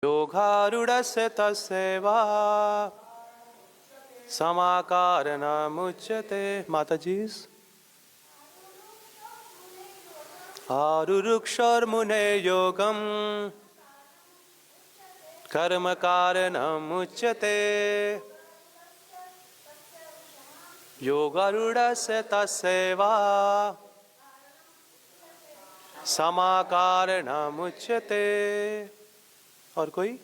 योगारूढस्य तस्यैवा समाकारणमुच्यते। माताजी आरुरुक्षोर्मुने योगम कर्म कारणमुच्यते। योगारूढस्य तस्यैवा समाकारणमुच्यते। और कोई?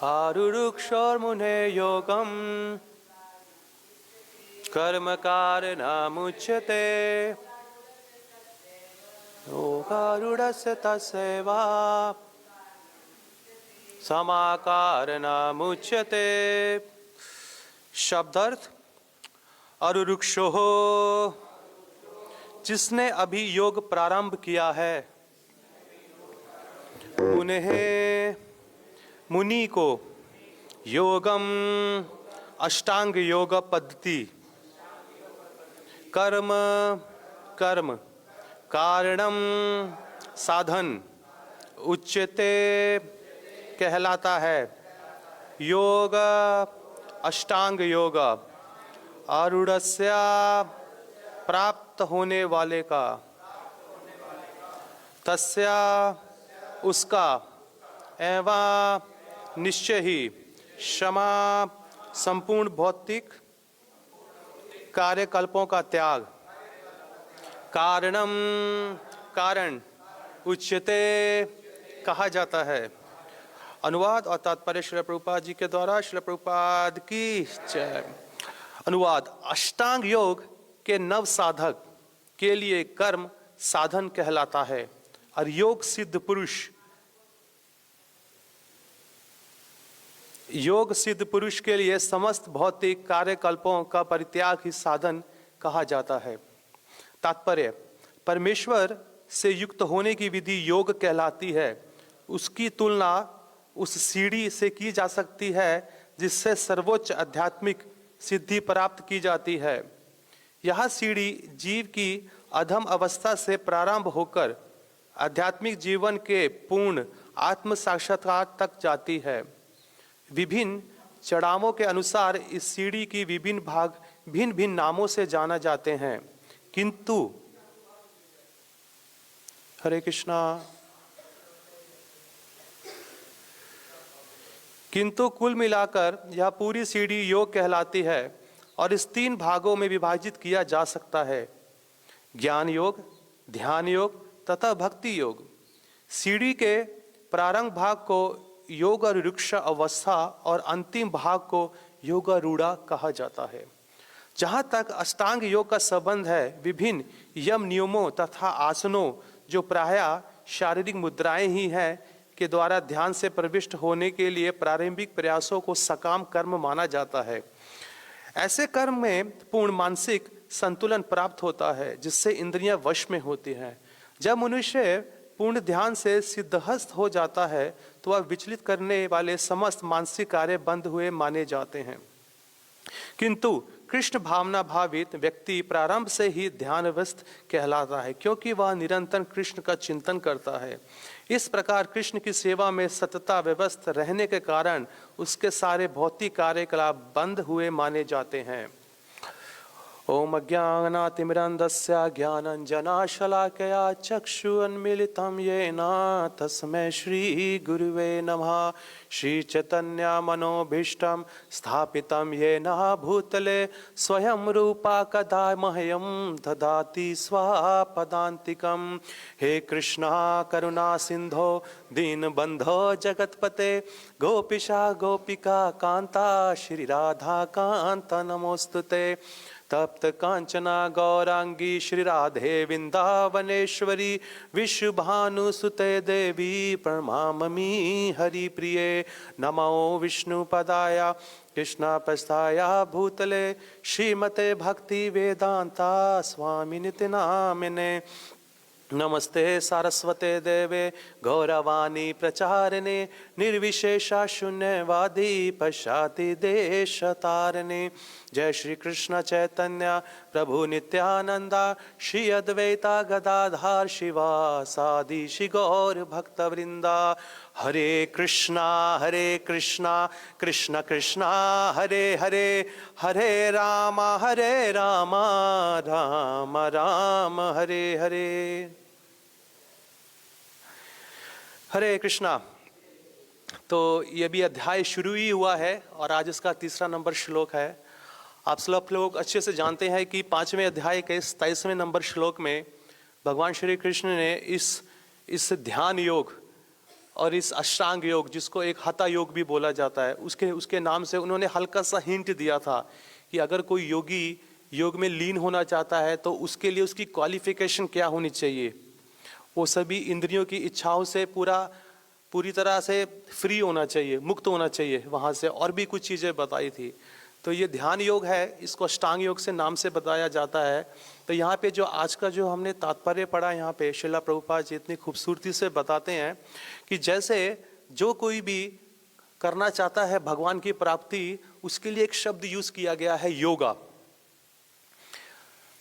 आरुरुक्षोर्मुने योगम कर्म कारणमुच्यते। योगारूढस्य तस्यैवा समाकारणमुच्यते। शब्दार्थ: आरुरुक्षोः, जिसने अभी योग प्रारंभ किया है। मुनेः, मुनि को। योगम, अष्टांग योग पद्धति। कर्म, कर्म। कारणम, साधन। उच्यते, कहलाता है। योग, अष्टांग योग। आरूढ़स्य, प्राप्त होने वाले का। तस्या, उसका। एवं, निश्चय ही। क्षमा, संपूर्ण भौतिक कार्यकल्पों का त्याग। कारणम, कारण। उच्यते, कहा जाता है। अनुवाद और तात्पर्य श्रील प्रभुपाद जी के द्वारा। श्रील प्रभुपाद की जय। अनुवाद: अष्टांग योग के नव साधक के लिए कर्म साधन कहलाता है और योग सिद्ध पुरुष के लिए समस्त भौतिक कार्यकल्पों का परित्याग ही साधन कहा जाता है। तात्पर्य: परमेश्वर से युक्त होने की विधि योग कहलाती है। उसकी तुलना उस सीढ़ी से की जा सकती है जिससे सर्वोच्च आध्यात्मिक सिद्धि प्राप्त की जाती है। यह सीढ़ी जीव की अधम अवस्था से प्रारंभ होकर आध्यात्मिक जीवन के पूर्ण आत्म साक्षात्कार तक जाती है। विभिन्न चढ़ावों के अनुसार इस सीढ़ी की विभिन्न भाग भिन्न भिन्न नामों से जाना जाते हैं, किंतु हरे कृष्णा, किंतु कुल मिलाकर यह पूरी सीढ़ी योग कहलाती है और इस तीन भागों में विभाजित किया जा सकता है: ज्ञान योग, ध्यान योग तथा भक्ति योग। सीढ़ी के प्रारंभ भाग को योगारूढ़ अवस्था और अंतिम भाग को योगारूढ़ कहा जाता है। जहाँ तक अष्टांग योग का संबंध है, विभिन्न यम नियमों तथा आसनों जो प्रायः शारीरिक मुद्राएं ही हैं के द्वारा ध्यान से प्रविष्ट होने के लिए प्रारंभिक प्रयासों को सकाम कर्म माना जाता है। ऐसे कर्म में पूर्ण मानसिक संतुलन प्राप्त होता है जिससे इंद्रियां वश में होती हैं। जब मनुष्य पूर्ण ध्यान से सिद्धहस्त हो जाता है तो वह विचलित करने वाले समस्त मानसिक कार्य बंद हुए माने जाते हैं। किंतु कृष्ण भावना भावित व्यक्ति प्रारंभ से ही ध्यानवस्थ कहलाता है, क्योंकि वह निरंतर कृष्ण का चिंतन करता है। इस प्रकार कृष्ण की सेवा में सतता व्यवस्थ रहने के कारण उसके सारे भौतिक कार्यकलाप बंद हुए माने जाते हैं। ओम अज्ञानातिमिरन्धस्य ज्ञानाञ्जनशलाकया चक्षुरुन्मीलितं येन तस्मै श्री गुरुवे नमः। श्री चैतन्य मनोभीष्टं स्थापितं येन भूतले स्वयं रूपा कदा मह्यं ददाति स्वपदान्तिकं। हे कृष्णा करुणा सिंधो दीनबन्धो जगत्पते गोपीशा गोपिका कांता श्री राधा कांत नमोस्तुते। तप्त कांचना गौरांगी श्री राधे वृंदावनेश्वरी विश्वभानुसुते देवी प्रणमामि हरिप्रिये। नमो विष्णुपदाय कृष्णपस्थाय भूतले श्रीमते भक्ति वेदांता स्वामिनिति नामिने। नमस्ते सारस्वते देवे गौरवाणी प्रचारिणे निर्विशेषा शून्यवादी पश्चाति देश तारिणे। जय श्री कृष्ण चैतन्य प्रभु नित्यानंदा श्री अद्वैता गदाधार शिवासादि श्री गौर भक्त वृंदा। हरे कृष्णा कृष्ण कृष्णा हरे हरे, हरे राम राम राम हरे हरे। हरे कृष्णा। तो ये भी अध्याय शुरू ही हुआ है और आज इसका 3रा नंबर श्लोक है। आप सब लोग अच्छे से जानते हैं कि 5वें अध्याय के 27वें नंबर श्लोक में भगवान श्री कृष्ण ने इस ध्यान योग और इस अष्टांग योग, जिसको एक हठा योग भी बोला जाता है, उसके नाम से उन्होंने हल्का सा हिंट दिया था कि अगर कोई योगी योग में लीन होना चाहता है तो उसके लिए उसकी क्वालिफिकेशन क्या होनी चाहिए। वो सभी इंद्रियों की इच्छाओं से पूरी तरह से फ्री होना चाहिए, मुक्त होना चाहिए वहाँ से, और भी कुछ चीज़ें बताई थी। तो ये ध्यान योग है, इसको अष्टांग योग से नाम से बताया जाता है। तो यहाँ पे जो आज का जो हमने तात्पर्य पढ़ा, यहाँ पे श्रील प्रभुपाद जी इतनी खूबसूरती से बताते हैं कि जैसे जो कोई भी करना चाहता है भगवान की प्राप्ति, उसके लिए एक शब्द यूज किया गया है, योगा।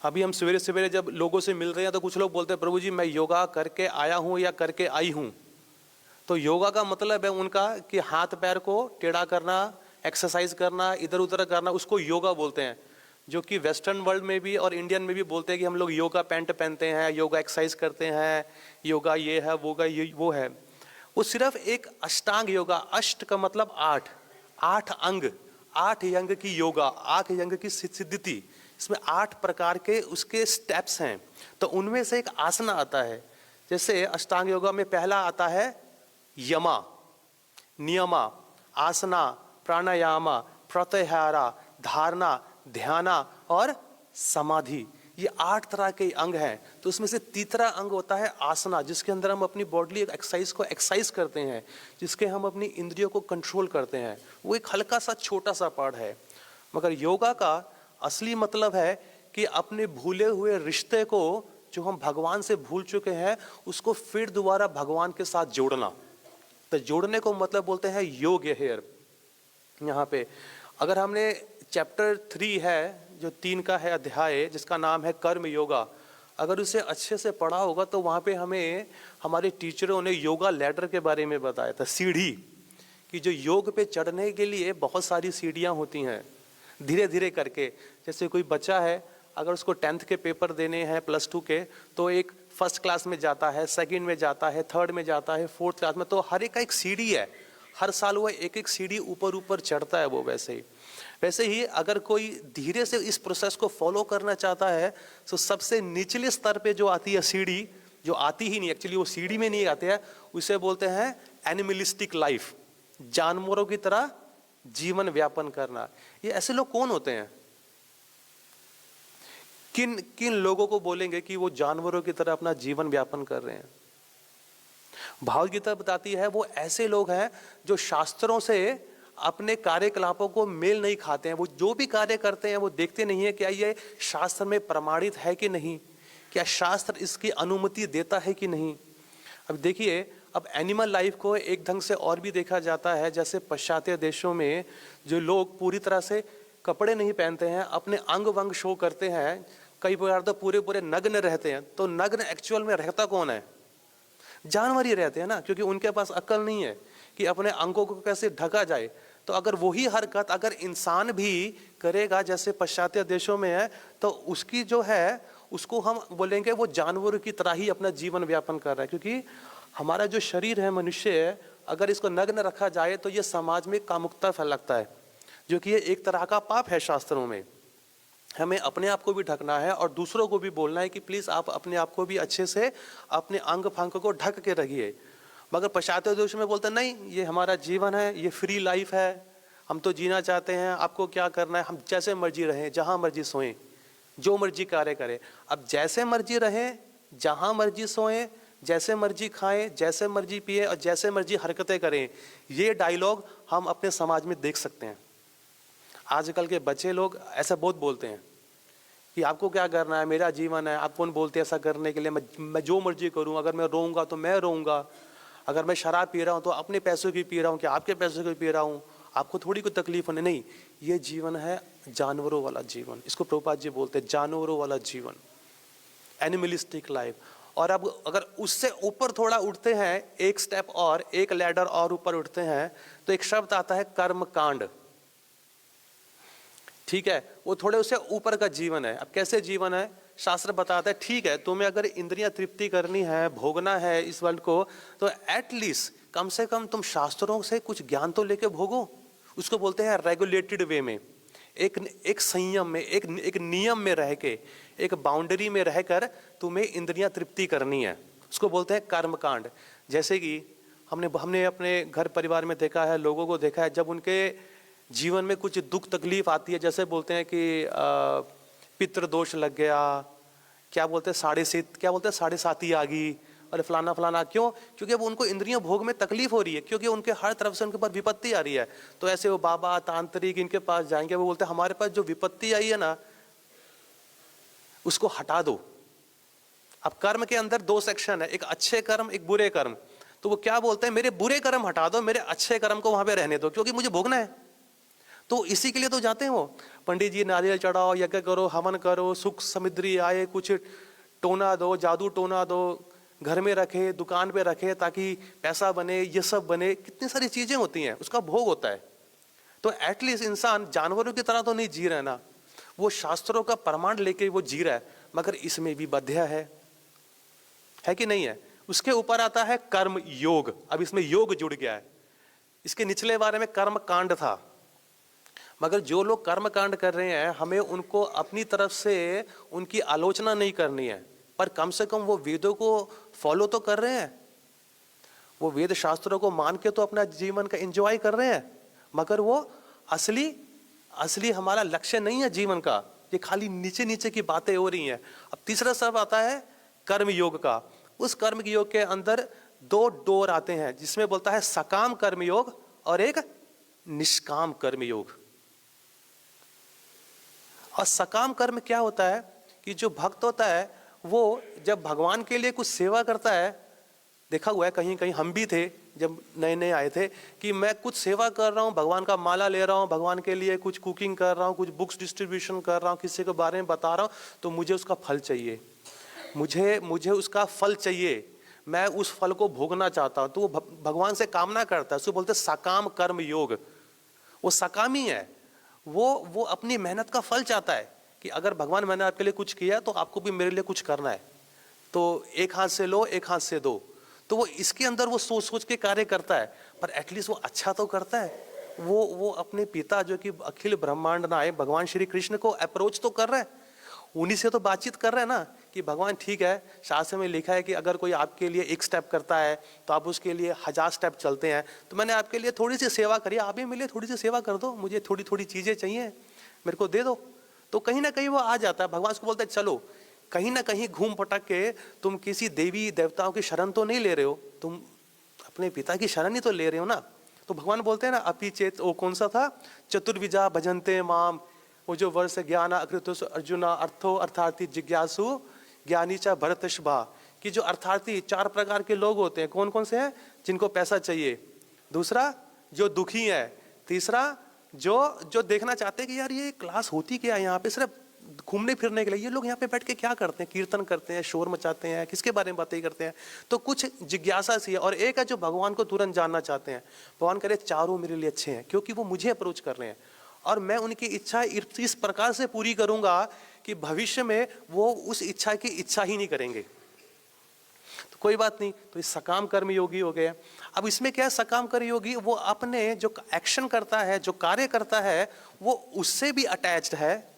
अभी हम सवेरे सवेरे जब लोगों से मिल रहे हैं तो कुछ लोग बोलते हैं प्रभु जी मैं योगा करके आया हूँ या करके आई हूँ। तो योगा का मतलब है उनका कि हाथ पैर को टेढ़ा करना, एक्सरसाइज करना, इधर उधर करना, उसको योगा बोलते हैं। जो कि वेस्टर्न वर्ल्ड में भी और इंडियन में भी बोलते हैं कि हम लोग योगा पैंट पहनते हैं, योगा एक्सरसाइज करते हैं, योगा ये है वो है। वो सिर्फ एक अष्टांग योगा, अष्ट का मतलब 8 अंग, 8 अंग की योगा, 8 अंग की सिद्धि, इसमें 8 प्रकार के उसके स्टेप्स हैं। तो उनमें से एक आसना आता है। जैसे अष्टांग योगा में पहला आता है यमा, नियमा, आसना, प्राणायामा, प्रत्याहारा, धारणा, ध्याना और समाधि। ये 8 तरह के अंग हैं। तो उसमें से तीसरा अंग होता है आसना, जिसके अंदर हम अपनी बॉडी एक्सरसाइज को एक्सरसाइज करते हैं, जिसके हम अपनी इंद्रियों को कंट्रोल करते हैं। वो एक हल्का सा छोटा सा पार्ट है। मगर योगा का असली मतलब है कि अपने भूले हुए रिश्ते को, जो हम भगवान से भूल चुके हैं, उसको फिर दोबारा भगवान के साथ जोड़ना। तो जोड़ने को मतलब बोलते हैं योग हेयर। यहाँ पे अगर हमने चैप्टर 3 है, जो 3 का है अध्याय, जिसका नाम है कर्म योगा, अगर उसे अच्छे से पढ़ा होगा तो वहाँ पे हमें हमारे टीचरों ने योगा लैडर के बारे में बताया था। सीढ़ी कि जो योग पे चढ़ने के लिए बहुत सारी सीढ़ियाँ होती हैं, धीरे धीरे करके। जैसे कोई बच्चा है, अगर उसको 10th के पेपर देने हैं +2 के, तो एक फर्स्ट क्लास में जाता है, सेकंड में जाता है, थर्ड में जाता है, 4th क्लास में, तो हर एक का एक सीढ़ी है। हर साल वो एक एक सीढ़ी ऊपर चढ़ता है। वो वैसे ही अगर कोई धीरे से इस प्रोसेस को फॉलो करना चाहता है, तो सबसे निचले स्तर पे जो आती है सीढ़ी, जो आती ही नहीं, एक्चुअली वो सीढ़ी में नहीं आते हैं, उसे बोलते हैं एनिमलिस्टिक लाइफ, जानवरों की तरह जीवन व्यापन करना। ये ऐसे लोग कौन होते हैं? किन लोगों को बोलेंगे कि वो जानवरों की तरह अपना जीवन व्यापन कर रहे हैं? भागवत गीता बताती है वो ऐसे लोग हैं जो शास्त्रों से अपने कार्यकलापों को मेल नहीं खाते हैं। वो जो भी कार्य करते हैं वो देखते नहीं है क्या ये शास्त्र में प्रमाणित है कि नहीं, क्या शास्त्र इसकी अनुमति देता है कि नहीं। अब देखिए, अब एनिमल लाइफ को एक ढंग से और भी देखा जाता है। जैसे पाश्चात्य देशों में जो लोग पूरी तरह से कपड़े नहीं पहनते हैं, अपने अंग वंग शो करते हैं, कई बार तो पूरे नग्न रहते हैं। तो नग्न एक्चुअल में रहता कौन है? जानवर ही रहते हैं ना, क्योंकि उनके पास अक्ल नहीं है कि अपने अंगों को कैसे ढका जाए। तो अगर वही हरकत अगर इंसान भी करेगा जैसे पाश्चात्य देशों में है, तो उसकी जो है उसको हम बोलेंगे वो जानवरों की तरह ही अपना जीवन व्यापन कर रहा है। क्योंकि हमारा जो शरीर है, मनुष्य है, अगर इसको नग्न रखा जाए तो ये समाज में कामुकता फैलाता है, जो कि ये एक तरह का पाप है। शास्त्रों में हमें अपने आप को भी ढकना है और दूसरों को भी बोलना है कि प्लीज़ आप अपने आप को भी अच्छे से अपने अंग फंग को ढक के रखिए। मगर पाश्चात्य देश में बोलते नहीं, ये हमारा जीवन है, ये फ्री लाइफ है, हम तो जीना चाहते हैं, आपको क्या करना है, हम जैसे मर्जी रहें, जहाँ मर्जी सोएं, जो मर्जी कार्य करें। अब जैसे मर्जी रहें, जहाँ मर्जी सोएं, जैसे मर्जी खाएं, जैसे मर्जी पिए और जैसे मर्जी हरकतें करें, ये डायलॉग हम अपने समाज में देख सकते हैं। आजकल के बच्चे लोग ऐसा बहुत बोलते हैं कि आपको क्या करना है, मेरा जीवन है, आप कौन बोलते हैं ऐसा करने के लिए, मैं जो मर्जी करूं, अगर मैं रोऊंगा तो मैं रोऊंगा, अगर मैं शराब पी रहा हूं तो अपने पैसों की पी रहा हूं कि आपके पैसों की पी रहा हूं, आपको थोड़ी कोई तकलीफ होने। नहीं, ये जीवन है जानवरों वाला जीवन, इसको प्रभुपाद जी बोलते हैं जानवरों वाला जीवन, एनिमलिस्टिक लाइफ। और अब अगर उससे ऊपर थोड़ा उठते हैं, एक स्टेप और, एक लैडर और ऊपर उठते हैं, तो एक शब्द आता है कर्म कांड। ठीक है, वो थोड़े उससे ऊपर का जीवन है। अब कैसे जीवन है, शास्त्र बताता है ठीक है तुम्हें अगर इंद्रियां तृप्ति करनी है, भोगना है इस वर्ल्ड को, तो एटलीस्ट कम से कम तुम शास्त्रों से कुछ ज्ञान तो लेके भोगो। उसको बोलते हैं रेगुलेटेड वे में, एक संयम में, एक नियम में रह के, एक बाउंड्री में रहकर तुम्हें इंद्रियां तृप्ति करनी है। उसको बोलते हैं कर्मकांड। जैसे कि हमने अपने घर परिवार में देखा है, लोगों को देखा है, जब उनके जीवन में कुछ दुख तकलीफ आती है, जैसे बोलते हैं कि पितृ दोष लग गया, क्या बोलते हैं साढ़े साती आ गई, और फलाना फलाना। क्यों? क्योंकि अब उनको इंद्रियों भोग में तकलीफ हो रही है, क्योंकि उनके हर तरफ से उनके पास विपत्ति आ रही है। तो ऐसे वो बाबा तांत्रिक इनके पास जाएंगे, वो बोलते हैं हमारे पास जो विपत्ति आई है ना उसको हटा दो। अब कर्म के अंदर दो सेक्शन है, एक अच्छे कर्म, एक बुरे कर्म। तो वो क्या बोलते हैं, मेरे बुरे कर्म हटा दो, मेरे अच्छे कर्म को वहां पे रहने दो, क्योंकि मुझे भोगना है। तो इसी के लिए तो जाते हैं वो, पंडित जी नारियल चढ़ाओ, यज्ञ करो, हवन करो, सुख समृद्धि आए, कुछ टोना दो, जादू टोना दो, घर में रखे, दुकान पे रखे ताकि पैसा बने, ये सब बने, कितनी सारी चीजें होती हैं, उसका भोग होता है। तो एटलीस्ट इंसान जानवरों की तरह तो नहीं जी रहा है ना, वो शास्त्रों का प्रमाण लेके वो जी रहा है, मगर इसमें भी बंध्या है कि नहीं है। उसके ऊपर आता है कर्म योग। अब इसमें योग जुड़ गया है। इसके निचले बारे में कर्म कांड था, मगर जो लोग कर्म कांड कर रहे हैं, हमें उनको अपनी तरफ से उनकी आलोचना नहीं करनी है, पर कम से कम वो वेदों को फॉलो तो कर रहे हैं, वो वेद शास्त्रों को मान के तो अपना जीवन का एंजॉय कर रहे हैं, मगर वो असली हमारा लक्ष्य नहीं है जीवन का, ये खाली नीचे नीचे की बातें हो रही हैं। अब तीसरा सब आता है कर्म योग का। उस कर्म योग के अंदर दो डोर आते हैं, जिसमें बोलता है सकाम कर्म योग और एक निष्काम कर्म योग। और सकाम कर्म क्या होता है कि जो भक्त होता है वो जब भगवान के लिए कुछ सेवा करता है, देखा हुआ है कहीं कहीं, हम भी थे जब नए नए आए थे, कि मैं कुछ सेवा कर रहा हूँ, भगवान का माला ले रहा हूँ, भगवान के लिए कुछ कुकिंग कर रहा हूँ, कुछ बुक्स डिस्ट्रीब्यूशन कर रहा हूँ, किसी के बारे में बता रहा हूँ, तो मुझे उसका फल चाहिए, मुझे उसका फल चाहिए, मैं उस फल को भोगना चाहता हूँ। तो वो भगवान से कामना करता है, उसको बोलते हैं सकाम कर्म योग। वो सकामी है, वो अपनी मेहनत का फल चाहता है कि अगर भगवान मैंने आपके लिए कुछ किया तो आपको भी मेरे लिए कुछ करना है, तो एक हाथ से लो एक हाथ से दो। तो वो इसके अंदर वो सोच सोच के कार्य करता है, पर एटलीस्ट वो अच्छा तो करता है। वो अपने पिता जो कि अखिल ब्रह्मांड नायक भगवान श्री कृष्ण को अप्रोच तो कर रहा है, उन्हीं से तो बातचीत कर रहे हैं ना कि भगवान ठीक है, शास्त्र में लिखा है कि अगर कोई आपके लिए एक स्टेप करता है तो आप उसके लिए 1000 स्टेप चलते हैं, तो मैंने आपके लिए थोड़ी सी सेवा करी, आप भी मेरे लिए थोड़ी सी सेवा कर दो, मुझे थोड़ी थोड़ी चीजें चाहिए, मेरे को दे दो। तो कहीं ना कहीं वो आ जाता है। भगवान उसको बोलते हैं चलो कहीं ना कहीं घूम पटक के तुम किसी देवी देवताओं की शरण तो नहीं ले रहे हो, तुम अपने पिता की शरण ही तो ले रहे हो ना। तो भगवान बोलते हैं ना अपि चेत, वो कौन सा था, चतुर्विजा भजन्ते माम, वो जो वर्ष ज्ञान अकृत अर्जुना अर्थो अर्थार्थी जिज्ञासु ज्ञानी चा भरत शुभा, कि जो अर्थार्थी 4 प्रकार के लोग होते हैं, कौन कौन से हैं, जिनको पैसा चाहिए, दूसरा जो दुखी है, तीसरा जो देखना चाहते हैं कि यार ये क्लास होती क्या है यहाँ पे, सिर्फ घूमने फिरने के लिए ये लोग यहाँ पे बैठ के क्या करते हैं, कीर्तन करते हैं, शोर मचाते हैं, किसके बारे में बातें करते हैं। तो कुछ जिज्ञासा सी है। और एक है जो भगवान को तुरंत जानना चाहते हैं, भगवान करे चारों मेरे लिए अच्छे हैं क्योंकि वो मुझे अप्रोच कर रहे हैं और मैं उनकी इच्छा इस प्रकार से पूरी करूंगा कि भविष्य में वो उस इच्छा की इच्छा ही नहीं करेंगे। तो कोई बात नहीं, तो इस सकाम कर्म योगी हो गए। अब इसमें क्या है, सकाम कर्म योगी वो अपने जो एक्शन करता है, जो कार्य करता है, वो उससे भी अटैच्ड है,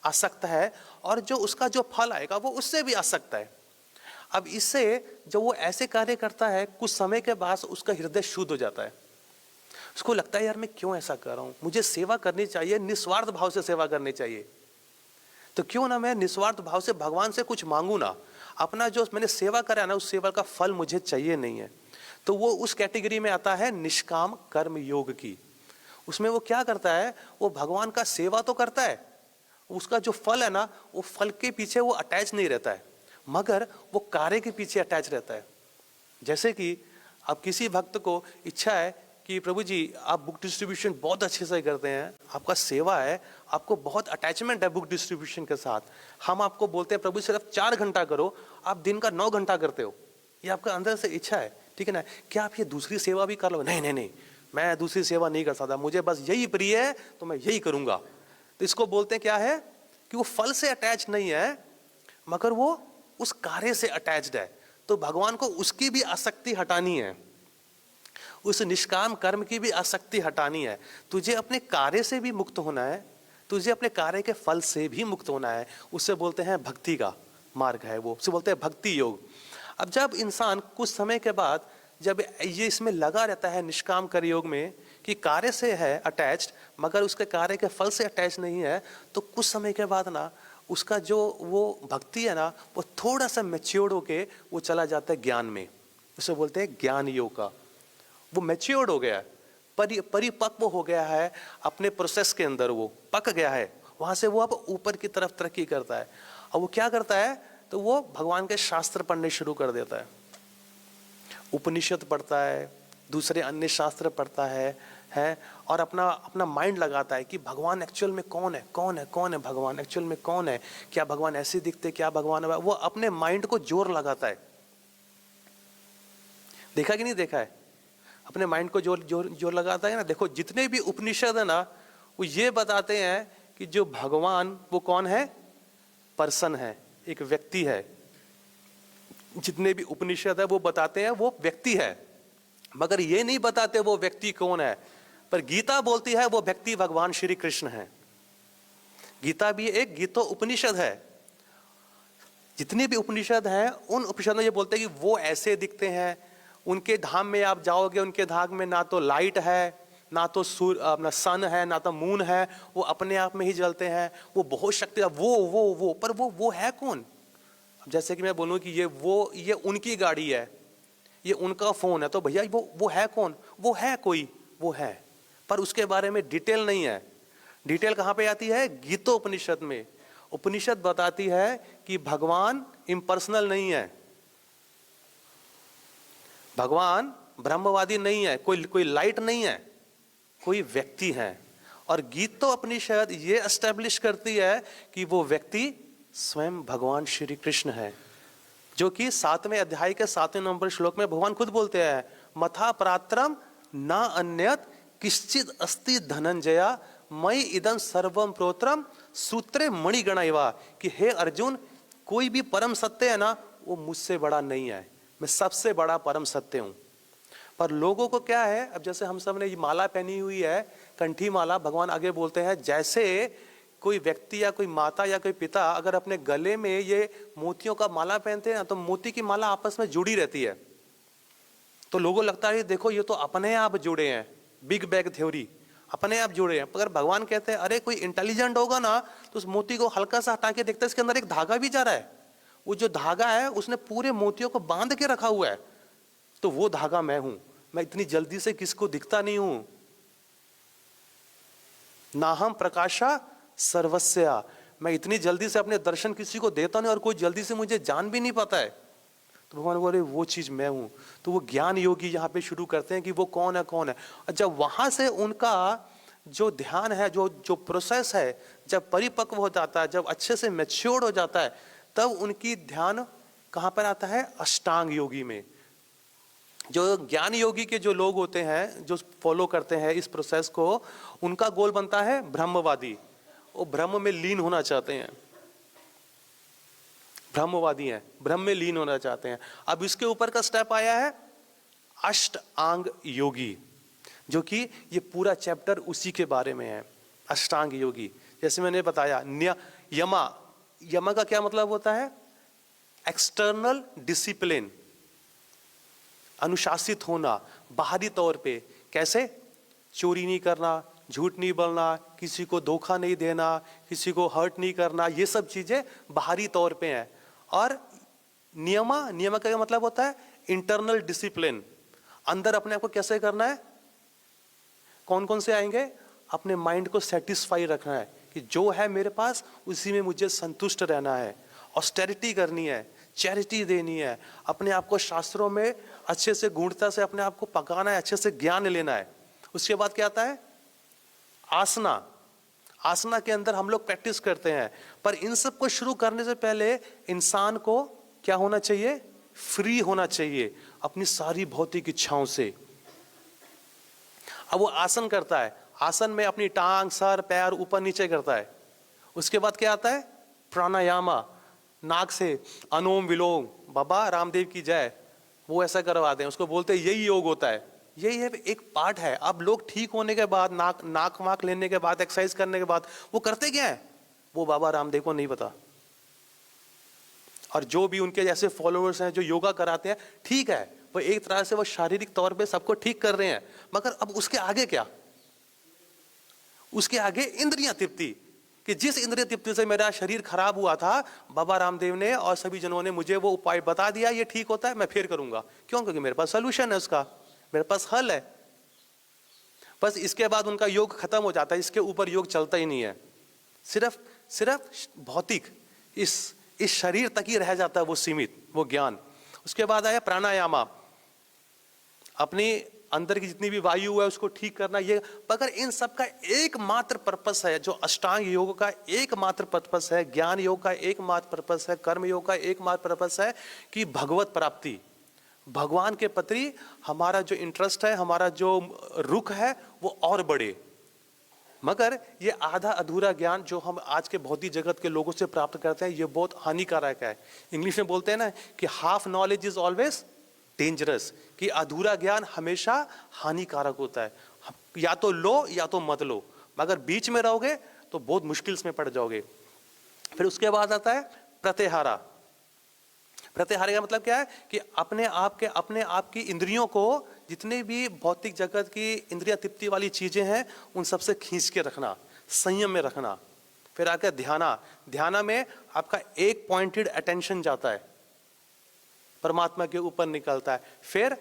आसक्त है, और जो उसका जो फल आएगा वो उससे भी आसक्त है। अब इससे जब वो ऐसे कार्य करता है, कुछ समय के बाद उसका हृदय शुद्ध हो जाता है। उसको लगता है यार मैं क्यों ऐसा कर रहा हूं, मुझे सेवा करनी चाहिए, निस्वार्थ भाव से सेवा करनी चाहिए, तो क्यों ना मैं निस्वार्थ भाव से भगवान से कुछ मांगू ना, अपना जो मैंने सेवा करा ना उस सेवा का फल मुझे चाहिए नहीं है। तो वो उस कैटेगरी में आता है निष्काम कर्म योग की। उसमें वो क्या करता है, वो भगवान का सेवा तो करता है उसका जो फल है ना, वो फल के पीछे वो अटैच नहीं रहता है, मगर वो कार्य के पीछे अटैच रहता है। जैसे कि अब किसी भक्त को इच्छा है कि प्रभु जी आप बुक डिस्ट्रीब्यूशन बहुत अच्छे से करते हैं, आपका सेवा है, आपको बहुत अटैचमेंट है बुक डिस्ट्रीब्यूशन के साथ, हम आपको बोलते हैं प्रभु सिर्फ 4 घंटा करो, आप दिन का 9 घंटा करते हो, ये आपका अंदर से इच्छा है, ठीक है ना, क्या आप ये दूसरी सेवा भी कर लो? नहीं नहीं नहीं, मैं दूसरी सेवा नहीं कर सकता, मुझे बस यही प्रिय है तो मैं यही करूंगा। तो इसको बोलते हैं क्या है कि वो फल से अटैच नहीं है, मगर वो उस कार्य से अटैच्ड है। तो भगवान को उसकी भी आसक्ति हटानी है, उस निष्काम कर्म की भी आसक्ति हटानी है। तुझे अपने कार्य से भी मुक्त होना है, तुझे अपने कार्य के फल से भी मुक्त होना है। उससे बोलते हैं भक्ति का मार्ग है वो, उसे बोलते हैं भक्ति योग। अब जब इंसान कुछ समय के बाद जब ये इसमें लगा रहता है निष्काम कर्म योग में कि कार्य से है अटैच्ड मगर उसके कार्य के फल से अटैच नहीं है, तो कुछ समय के बाद ना उसका जो वो भक्ति है ना वो थोड़ा सा मैच्योर्ड होके वो चला जाता है ज्ञान में। उसे बोलते हैं ज्ञान योग का। वो मैच्योर्ड हो गया है, परिपक्व हो गया है अपने प्रोसेस के अंदर, वो पक गया है, वहां से वो अब ऊपर की तरफ तरक्की करता है। और वो क्या करता है, तो वो भगवान के शास्त्र पढ़ने शुरू कर देता है, उपनिषद पढ़ता है, दूसरे अन्य शास्त्र पढ़ता है और अपना माइंड लगाता है कि भगवान एक्चुअल में कौन है, कौन है, कौन है भगवान एक्चुअल में कौन है, क्या भगवान ऐसे दिखते, क्या भगवान है। वो अपने माइंड को जोर लगाता है। देखा कि नहीं देखा है, अपने माइंड को जोर लगाता है ना। देखो जितने भी उपनिषद है ना वो ये बताते हैं कि जो भगवान वो कौन है, पर्सन है, एक व्यक्ति है। जितने भी उपनिषद है वो बताते हैं वो व्यक्ति है, मगर ये नहीं बताते वो व्यक्ति कौन है। पर गीता बोलती है वो व्यक्ति भगवान श्री कृष्ण है। गीता भी एक गीतो उपनिषद है। जितने भी उपनिषद हैं उन उपनिषद में ये बोलते हैं कि वो ऐसे दिखते हैं, उनके धाम में आप जाओगे, उनके धाम में ना तो लाइट है, ना तो सूर्य अपना सन है, ना तो मून है, वो अपने आप में ही जलते हैं, वो बहुत शक्ति वो पर वो है कौन। जैसे कि मैं बोलूं कि ये उनकी गाड़ी है, ये उनका फोन है, तो भैया वो है कौन, वो है कोई, वो है, पर उसके बारे में डिटेल नहीं है। डिटेल कहाँ पे आती है, गीतोपनिषद में। उपनिषद बताती है कि भगवान इम्पर्सनल नहीं है, भगवान ब्रह्मवादी नहीं है, कोई लाइट नहीं है, कोई व्यक्ति है। और गीतोपनिषद ये एस्टेब्लिश करती है कि वो व्यक्ति स्वयं भगवान श्री कृष्ण है, जो कि 7वें अध्याय के 7वें नंबर श्लोक में भगवान खुद बोलते हैं, मथा परात्रम ना अन्यत किश्चिद अस्ति धनंजया मई इदं सर्वम प्रोत्रम सूत्रे मणिगणैवा, कि हे अर्जुन कोई भी परम सत्य है ना वो मुझसे बड़ा नहीं है, मैं सबसे बड़ा परम सत्य हूं। पर लोगों को क्या है, अब जैसे हम सब ने ये माला पहनी हुई है, कंठी माला, भगवान आगे बोलते हैं जैसे कोई व्यक्ति या कोई माता या कोई पिता अगर अपने गले में ये मोतियों का माला पहनते हैं ना, तो मोती की माला आपस में जुड़ी रहती है, तो लोगों लगता है देखो ये तो अपने आप जुड़े हैं, बिग बैंग थ्योरी, अपने आप जुड़े हैं। अगर भगवान कहते हैं अरे कोई इंटेलिजेंट होगा ना तो उस मोती को हल्का सा हटा के देखते हैं इसके अंदर एक धागा भी जा रहा है, वो जो धागा है उसने पूरे मोतियों को बांध के रखा हुआ है, तो वो धागा मैं हूं। मैं इतनी जल्दी से किसको दिखता नहीं हूं, ना हम प्रकाशा सर्वस्या, मैं इतनी जल्दी से अपने दर्शन किसी को देता नहीं और कोई जल्दी से मुझे जान भी नहीं पाता है। तो भगवान बोले वो चीज मैं हूं। तो वो ज्ञान योगी यहाँ पे शुरू करते हैं कि वो कौन है, कौन है। और जब वहां से उनका जो ध्यान है, जो प्रोसेस है, जब परिपक्व हो जाता है, जब अच्छे से मैच्योर्ड हो जाता है, तब उनकी ध्यान कहाँ पर आता है, अष्टांग योगी में। जो ज्ञान योगी के जो लोग होते हैं, जो फॉलो करते हैं इस प्रोसेस को, उनका गोल बनता है ब्रह्मवादी। वो ब्रह्म में लीन होना चाहते हैं, ब्रह्मवादी हैं, ब्रह्म में लीन होना चाहते हैं। अब इसके ऊपर का स्टेप आया है अष्टांग योगी, जो कि ये पूरा चैप्टर उसी के बारे में है, अष्टांग योगी। जैसे मैंने बताया यमा का क्या मतलब होता है, एक्सटर्नल डिसिप्लिन, अनुशासित होना बाहरी तौर पे। कैसे, चोरी नहीं करना, झूठ नहीं बोलना, किसी को धोखा नहीं देना, किसी को हर्ट नहीं करना, ये सब चीजें बाहरी तौर पे हैं। और नियमा का मतलब होता है इंटरनल डिसिप्लिन, अंदर अपने आप को कैसे करना है। कौन कौन से आएंगे, अपने माइंड को सेटिस्फाई रखना है कि जो है मेरे पास उसी में मुझे संतुष्ट रहना है, ऑस्टेरिटी करनी है, चैरिटी देनी है, अपने आप को शास्त्रों में अच्छे से गूढ़ता से अपने आप को पकाना है, अच्छे से ज्ञान लेना है। उसके बाद क्या आता है? आसना। आसना के अंदर हम लोग प्रैक्टिस करते हैं, पर इन सब को शुरू करने से पहले इंसान को क्या होना चाहिए? फ्री होना चाहिए अपनी सारी भौतिक इच्छाओं से। अब वो आसन करता है, आसन में अपनी टांग, सर, पैर ऊपर नीचे करता है। उसके बाद क्या आता है? प्राणायामा, नाक से अनुलोम विलोम, बाबा रामदेव की जय, वो ऐसा करवाते हैं, उसको बोलते हैं यही योग होता है। यही है, एक पार्ट है। अब लोग ठीक होने के बाद, नाक वाक लेने के बाद, एक्सरसाइज करने के बाद वो करते क्या है, वो बाबा रामदेव को नहीं पता। और जो भी उनके जैसे फॉलोअर्स हैं जो योगा कराते हैं, ठीक है, वो एक तरह से वो शारीरिक तौर पे सबको ठीक कर रहे हैं, मगर अब उसके आगे क्या? उसके आगे इंद्रियां तृप्ति, कि जिस इंद्रिय तृप्ति से मेरा शरीर खराब हुआ था, बाबा रामदेव ने और सभी जनों ने मुझे वो उपाय बता दिया, ये ठीक होता है, मैं फिर करूंगा। क्यों? क्योंकि मेरे पास सोल्यूशन है, उसका मेरे पास हल है। बस इसके बाद उनका योग खत्म हो जाता है, इसके ऊपर योग चलता ही नहीं है। सिर्फ भौतिक इस शरीर तक ही रह जाता है वो सीमित, वो ज्ञान। उसके बाद आया प्राणायामा, अपनी अंदर की जितनी भी वायु है उसको ठीक करना। ये मगर इन सब का एकमात्र पर्पस है, जो अष्टांग योग का एकमात्र पर्पस है, ज्ञान योग का एकमात्र पर्पस है, कर्म योग का एकमात्र पर्पस है कि भगवत प्राप्ति, भगवान के प्रति हमारा जो इंटरेस्ट है, हमारा जो रुख है वो और बढ़े। मगर ये आधा अधूरा ज्ञान जो हम आज के भौतिक जगत के लोगों से प्राप्त करते हैं, ये बहुत हानिकारक है। इंग्लिश में बोलते हैं ना कि half knowledge is always dangerous, कि अधूरा ज्ञान हमेशा हानिकारक होता है। या तो लो या तो मत लो, मगर बीच में रहोगे तो बहुत मुश्किल में पड़ जाओगे। फिर उसके बाद आता है प्रत्याहारा। प्रत्याहार का मतलब क्या है? कि अपने आप की इंद्रियों को, जितने भी भौतिक जगत की इंद्रिया तृप्ति वाली चीजें हैं, उन सबसे खींच के रखना, संयम में रखना। फिर आकर ध्याना में आपका एक पॉइंटेड अटेंशन जाता है, परमात्मा के ऊपर निकलता है। फिर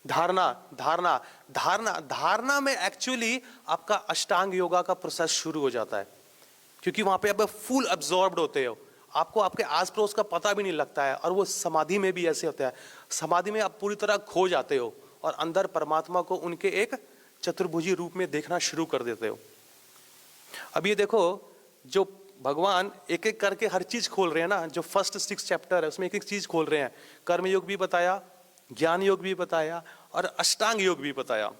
धारणा में एक्चुअली आपका अष्टांग योगा का प्रोसेस शुरू हो जाता है, क्योंकि वहां पे आप फुल अब्सॉर्ब्ड होते हो, आपको आपके आस पड़ोस का पता भी नहीं लगता है। और वो समाधि में भी ऐसे होता है, समाधि में आप पूरी तरह खो जाते हो और अंदर परमात्मा को उनके एक चतुर्भुजी रूप में देखना शुरू कर देते हो। अब ये देखो, जो भगवान एक एक करके हर चीज खोल रहे हैं ना, जो फर्स्ट 6 चैप्टर है उसमें एक एक चीज खोल रहे हैं। कर्म योग भी बताया, ज्ञान योग भी बताया और अष्टांग योग भी बताया।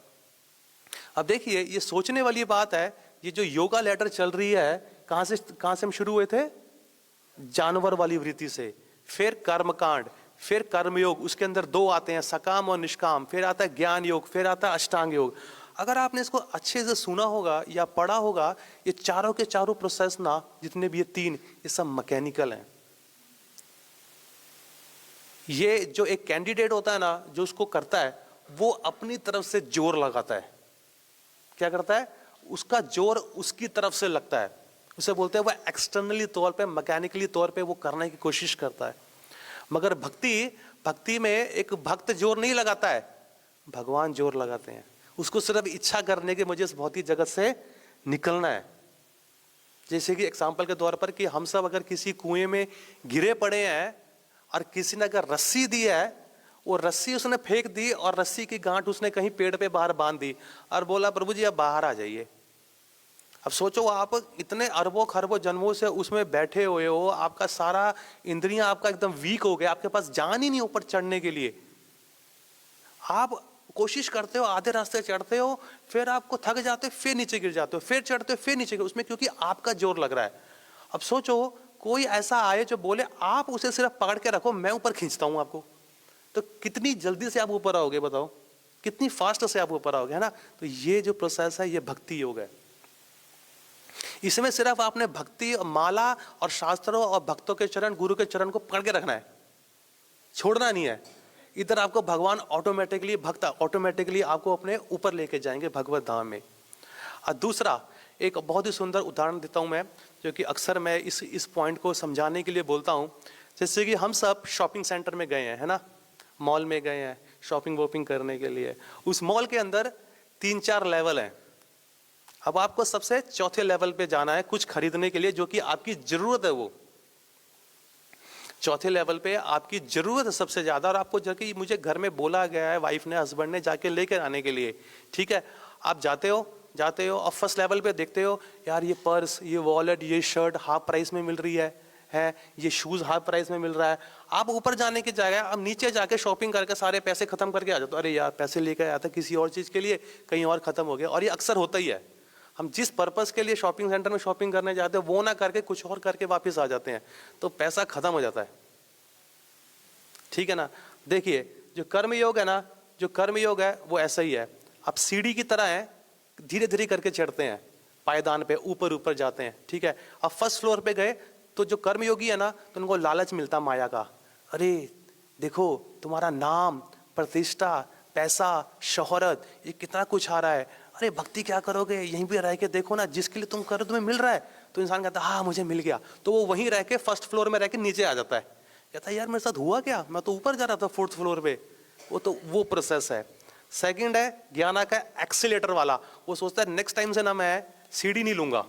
अब देखिए, ये सोचने वाली बात है, ये जो योगा लेटर चल रही है, कहां से हम शुरू हुए थे? जानवर वाली वृत्ति से। फिर कर्म कांड, फिर कर्म योग, उसके अंदर 2 आते हैं, सकाम और निष्काम। फिर आता है ज्ञान योग, फिर आता है अष्टांग योग। अगर आपने इसको अच्छे से सुना होगा या पढ़ा होगा, ये चारों के चारों प्रोसेस ना, जितने भी ये 3, ये सब मैकेनिकल हैं। ये जो एक कैंडिडेट होता है ना, जो उसको करता है, वो अपनी तरफ से जोर लगाता है। क्या करता है? उसका जोर उसकी तरफ से लगता है, उसे बोलते हैं वो एक्सटर्नली तौर पे, मैकेनिकली तौर पे वो करने की कोशिश करता है। मगर भक्ति में एक भक्त जोर नहीं लगाता है, भगवान जोर लगाते हैं। उसको सिर्फ इच्छा करने के मुझे इस भौतिक जगत से निकलना है। जैसे कि एग्जाम्पल के तौर पर कि हम सब अगर किसी कुएं में गिरे पड़े हैं और किसी ने अगर रस्सी दी है, वो रस्सी उसने फेंक दी और रस्सी की गांठ उसने कहीं पेड़ पे बाहर बांध दी और बोला प्रभु जी अब बाहर आ जाइए। अब सोचो, आप इतने अरबों खरबों जन्मों से उसमें बैठे हुए हो, आपका सारा इंद्रियां आपका एकदम वीक हो गया, आपके पास जान ही नहीं ऊपर चढ़ने के लिए। आप कोशिश करते हो, आधे रास्ते चढ़ते हो, फिर आपको थक जाते हो, फिर नीचे गिर जाते हो, फिर चढ़ते हो, फिर नीचे गिर, उसमें क्योंकि आपका जोर लग रहा है। अब सोचो, कोई ऐसा आए जो बोले आप उसे सिर्फ पकड़ के रखो, मैं ऊपर खींचता हूं आपको, तो कितनी जल्दी से आप ऊपर आओगे? बताओ, कितनी फास्ट से आप ऊपर आओगे, है ना? तो ये जो प्रोसेस है, ये भक्ति योग है। इसमें सिर्फ आपने भक्ति माला और शास्त्रों और भक्तों के चरण, गुरु के चरण को पकड़ के रखना है, छोड़ना नहीं है। इधर आपको भगवान ऑटोमेटिकली, भक्त ऑटोमेटिकली आपको अपने ऊपर लेके जाएंगे भगवत धाम में। और दूसरा, एक बहुत ही सुंदर उदाहरण देता हूं मैं, जो कि अक्सर मैं इस पॉइंट को समझाने के लिए बोलता हूं। जैसे कि हम सब शॉपिंग सेंटर में गए हैं, है ना, मॉल में गए हैं शॉपिंग वॉपिंग करने के लिए। उस मॉल के अंदर 3-4 लेवल हैं। अब आपको सबसे चौथे लेवल पे जाना है कुछ खरीदने के लिए जो कि आपकी जरूरत है। वो चौथे लेवल पे आपकी जरूरत है सबसे ज्यादा, और आपको जो कि मुझे घर में बोला गया है वाइफ ने, हस्बैंड ने, जाके लेकर आने के लिए, ठीक है। आप जाते हो और फर्स्ट लेवल पे देखते हो यार ये पर्स, ये वॉलेट, ये शर्ट हाफ प्राइस में मिल रही है ये शूज हाफ प्राइस में मिल रहा है। आप ऊपर जाने की जगह अब नीचे जाके शॉपिंग करके सारे पैसे खत्म करके आ जाते हो। अरे यार पैसे लेकर आया था किसी और चीज के लिए, कहीं और खत्म हो गया। और ये अक्सर होता ही है, हम जिस पर्पस के लिए शॉपिंग सेंटर में शॉपिंग करने जाते हैं वो ना करके कुछ और करके वापस आ जाते हैं, तो पैसा खत्म हो जाता है, ठीक है ना। देखिए जो कर्मयोग है ना, जो कर्मयोग है वो ऐसा ही है, आप सीढ़ी की तरह है, धीरे धीरे करके चढ़ते हैं पायदान पे, ऊपर ऊपर जाते हैं, ठीक है। अब फर्स्ट फ्लोर पे गए तो जो कर्मयोगी है ना, तो उनको लालच मिलता माया का। अरे देखो तुम्हारा नाम, प्रतिष्ठा, पैसा, शोहरत, ये कितना कुछ आ रहा है। अरे भक्ति क्या करोगे, यहीं पे रह के देखो ना, जिसके लिए तुम करो तुम्हें मिल रहा है। तो इंसान कहता है हाँ मुझे मिल गया, तो वो वहीं रह के फर्स्ट फ्लोर में रह के नीचे आ जाता है, कहता है यार मेरे साथ हुआ क्या, मैं तो ऊपर जा रहा था फोर्थ फ्लोर पे। वो प्रोसेस है। सेकंड है ज्ञाना का एक्सीलेटर वाला, वो सोचता है नेक्स्ट टाइम से ना मैं सीढ़ी नहीं लूंगा,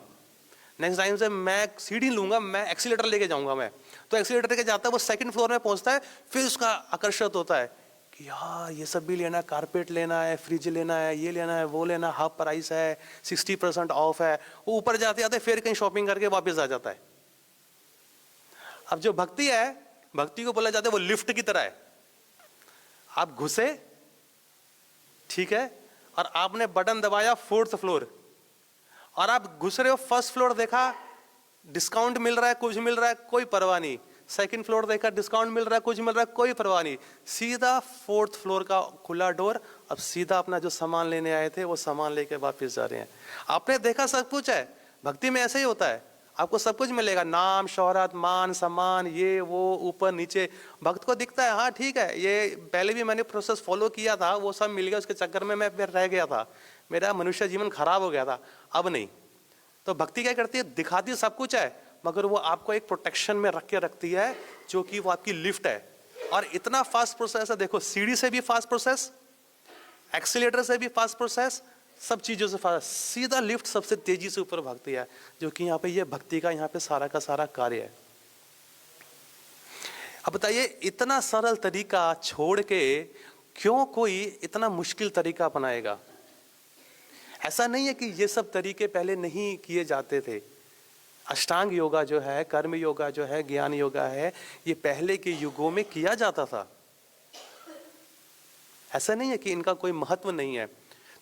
नेक्स्ट टाइम से मैं सीढ़ी लूंगा, मैं एक्सीलेटर लेके जाऊंगा मैं। तो एक्सीलेटर लेके जाता है, वो सेकंड फ्लोर में पहुंचता है, फिर उसका आकर्षित होता है कि यार ये सब भी लेना है, कारपेट लेना है, फ्रिज लेना है, ये लेना है, वो लेना, हाफ प्राइस है, 60% ऑफ है। वो ऊपर जाते जाते फिर कहीं शॉपिंग करके वापस आ जाता है। अब जो भक्ति है, भक्ति को बोला जाता है वो लिफ्ट की तरह है। आप घुसे, ठीक है, और आपने बटन दबाया फोर्थ फ्लोर, और आप घुस रहे हो, फर्स्ट फ्लोर देखा डिस्काउंट मिल रहा है, कुछ मिल रहा है, कोई परवाह नहीं। सेकंड फ्लोर देखा डिस्काउंट मिल रहा है, कुछ मिल रहा है, कोई परवाह नहीं। सीधा फोर्थ फ्लोर का खुला डोर, अब सीधा अपना जो सामान लेने आए थे वो सामान लेके वापस जा रहे हैं। आपने देखा सब कुछ है, भक्ति में ऐसे ही होता है, आपको सब कुछ मिलेगा, नाम, शोहरत, मान, सम्मान, ये वो, ऊपर नीचे। भक्त को दिखता है हाँ ठीक है, ये पहले भी मैंने प्रोसेस फॉलो किया था, वो सब मिल गया, उसके चक्कर में मैं फिर रह गया था, मेरा मनुष्य जीवन खराब हो गया था, अब नहीं। तो भक्ति क्या करती है, दिखाती सब कुछ है, मगर वो आपको एक प्रोटेक्शन में रख के रखती है, जो कि वो आपकी लिफ्ट है। और इतना फास्ट प्रोसेस है, देखो सीढ़ी से भी फास्ट प्रोसेस, एक्सीलेटर से भी फास्ट प्रोसेस, सब चीजों से फास्ट, सीधा लिफ्ट सबसे तेजी से ऊपर भागती है, जो कि यहाँ पे ये भक्ति का यहाँ पे सारा का सारा कार्य है। अब बताइए इतना सरल तरीका छोड़ के क्यों कोई इतना मुश्किल तरीका अपनाएगा। ऐसा नहीं है कि ये सब तरीके पहले नहीं किए जाते थे। अष्टांग योगा जो है, कर्म योगा जो है, ज्ञान योगा है, ये पहले के युगों में किया जाता था। ऐसा नहीं है कि इनका कोई महत्व नहीं है।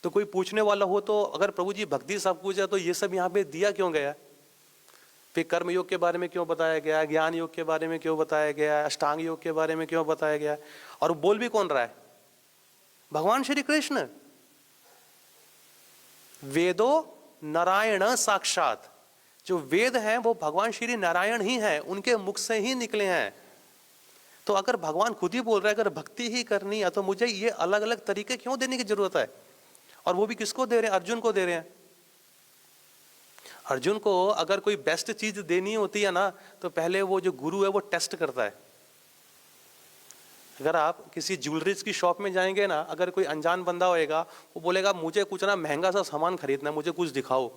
तो कोई पूछने वाला हो तो अगर प्रभु जी भक्ति सब कुछ है तो ये सब यहाँ पे दिया क्यों गया, फिर कर्म योग के बारे में क्यों बताया गया, ज्ञान योग के बारे में क्यों बताया गया, अष्टांग योग के बारे में क्यों बताया गया। और बोल भी कौन रहा है, भगवान श्री कृष्ण। वेदो नारायण साक्षात, जो वेद हैं वो भगवान श्री नारायण ही हैं, उनके मुख से ही निकले हैं। तो अगर भगवान खुद ही बोल रहा है अगर भक्ति ही करनी है तो मुझे ये अलग अलग तरीके क्यों देने की जरूरत है। और वो भी किसको दे रहे हैं, अर्जुन को दे रहे हैं। अर्जुन को अगर कोई बेस्ट चीज देनी होती है ना, तो पहले वो जो गुरु है वो टेस्ट करता है। अगर आप किसी ज्वेलरीज की शॉप में जाएंगे ना, अगर कोई अनजान बंदा होएगा, वो बोलेगा मुझे कुछ ना महंगा सा सामान खरीदना है, मुझे कुछ दिखाओ,